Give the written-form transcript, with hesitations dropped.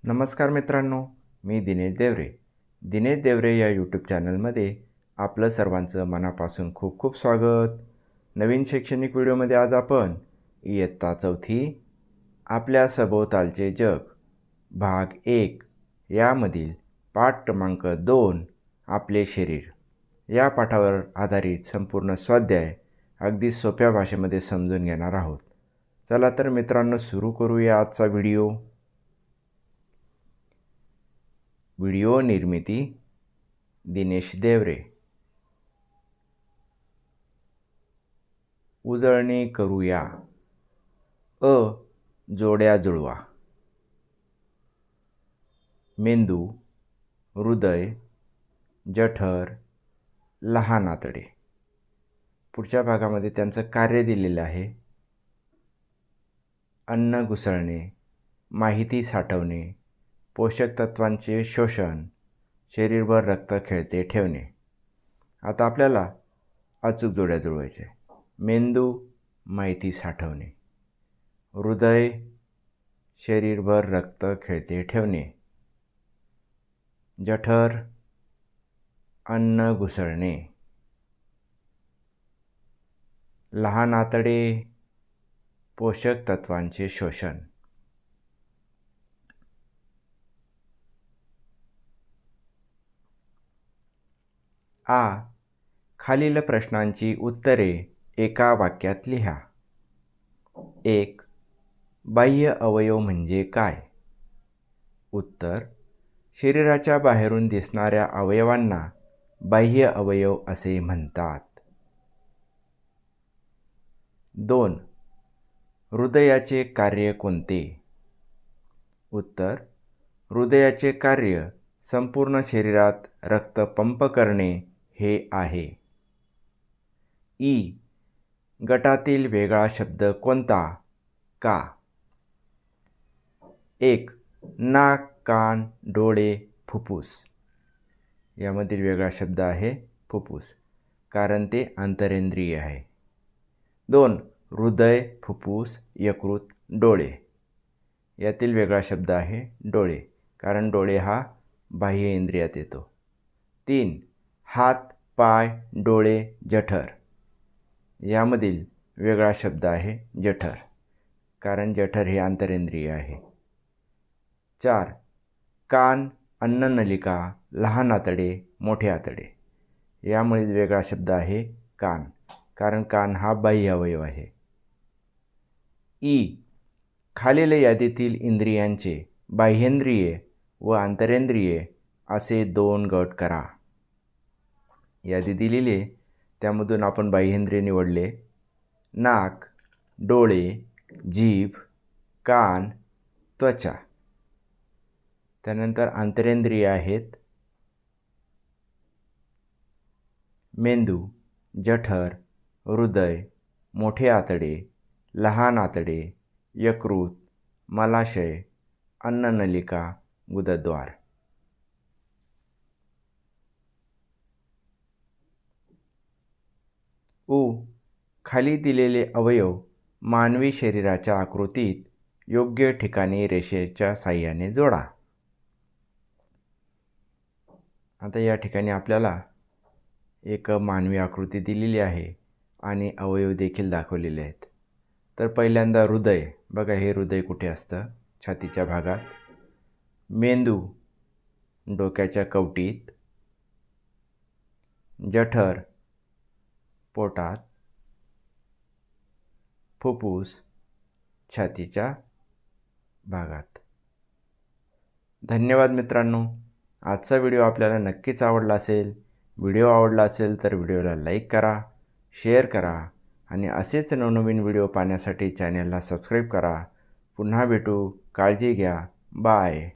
नमस्कार मित्रांनो, मी दिनेश देवरे. दिनेश देवरे या यूट्यूब चॅनलमध्ये आपलं सर्वांचं मनापासून खूप खूप स्वागत. नवीन शैक्षणिक व्हिडिओमध्ये आज आपण इयत्ता 4थी आपल्या सभोवतालचे जग भाग 1 यामधील पाठ क्रमांक 2 आपले शरीर या पाठावर आधारित संपूर्ण स्वाध्याय अगदी सोप्या भाषेमध्ये समजून घेणार आहोत. चला तर मित्रांनो, सुरू करूया आजचा व्हिडिओ. व्हिडिओ निर्मिती दिनेश देवरे. उजळणी करूया. अ जोड्या जुळवा. मेंदू, हृदय, जठर, लहान आतडे. पुढच्या भागामध्ये त्यांचं कार्य दिलेलं आहे. अन्न घुसळणे, माहिती साठवणे, पोषक तत्वांचे शोषण, शरीरभर रक्त खेळते ठेवणे. आता आपल्याला अचूक जोड्या जुळवायचे. मेंदू, माहिती साठवणे. हृदय, शरीरभर रक्त खेळते ठेवणे. जठर, अन्न घुसळणे. लहान आतडे, पोषक तत्वांचे शोषण. आ खालील प्रश्नांची उत्तरे एका वाक्यात लिहा. 1. बाह्य अवयव म्हणजे काय? उत्तर: शरीराच्या बाहेरून दिसणाऱ्या अवयवांना बाह्य अवयव असे म्हणतात. 2. हृदयाचे कार्य कोणते? उत्तर: हृदयाचे कार्य संपूर्ण शरीरात रक्त पंप करणे हे आहे. ई गटातील वेगळा शब्द कोणता? का? 1. नाक, कान, डोळे, फुफ्फुस. यामधील वेगळा शब्द आहे फुफ्फुस, कारण ते अंतरेंद्रिय आहे. 2. हृदय, फुफ्फुस, यकृत, डोळे. यातील वेगळा शब्द आहे डोळे, कारण डोळे हा बाह्य इंद्रियात येतो. 3. हात, पाय, डोळे, जठर. यामधील वेगळा शब्द आहे जठर, कारण जठर हे आंतरेंद्रिय आहे. 4. कान, अन्ननलिका, लहान आतडे, मोठे आतडे. यामुळे वेगळा शब्द आहे कान, कारण कान हा बाह्य अवयव आहे. ई खालील यादीतील इंद्रियांचे बाह्येंद्रिये व आंतरेंद्रिये असे 2 गट करा. यादी दिलेली आहे, त्यामधून आपण बाह्येंद्रिय निवडले. नाक, डोळे, जीभ, कान, त्वचा. त्यानंतर आंतरेंद्रिय आहेत मेंदू, जठर, हृदय, मोठे आतडे, लहान आतडे, यकृत, मलाशय, अन्ननलिका, गुदद्वार. उ खाली दिलेले अवयव मानवी शरीराच्या आकृतीत योग्य ठिकाणी रेषेच्या साहाय्याने जोडा. आता या ठिकाणी आपल्याला एक मानवी आकृती दिलेली आहे आणि अवयव देखील दाखवलेले आहेत. तर पहिल्यांदा हृदय. बघा, हे हृदय कुठे असतं? छातीच्या भागात. मेंदू डोक्याच्या कवटीत. जठर पोटात. फुफ्फुस छातीच्या भागात. धन्यवाद मित्रांनो. आजचा व्हिडिओ आपल्याला नक्कीच आवडला असेल. व्हिडिओ आवडला असेल तर व्हिडिओला लाईक करा, शेअर करा आणि असेच नवनवीन व्हिडिओ पाहण्यासाठी चॅनलला सबस्क्राईब करा. पुन्हा भेटू. काळजी घ्या. बाय.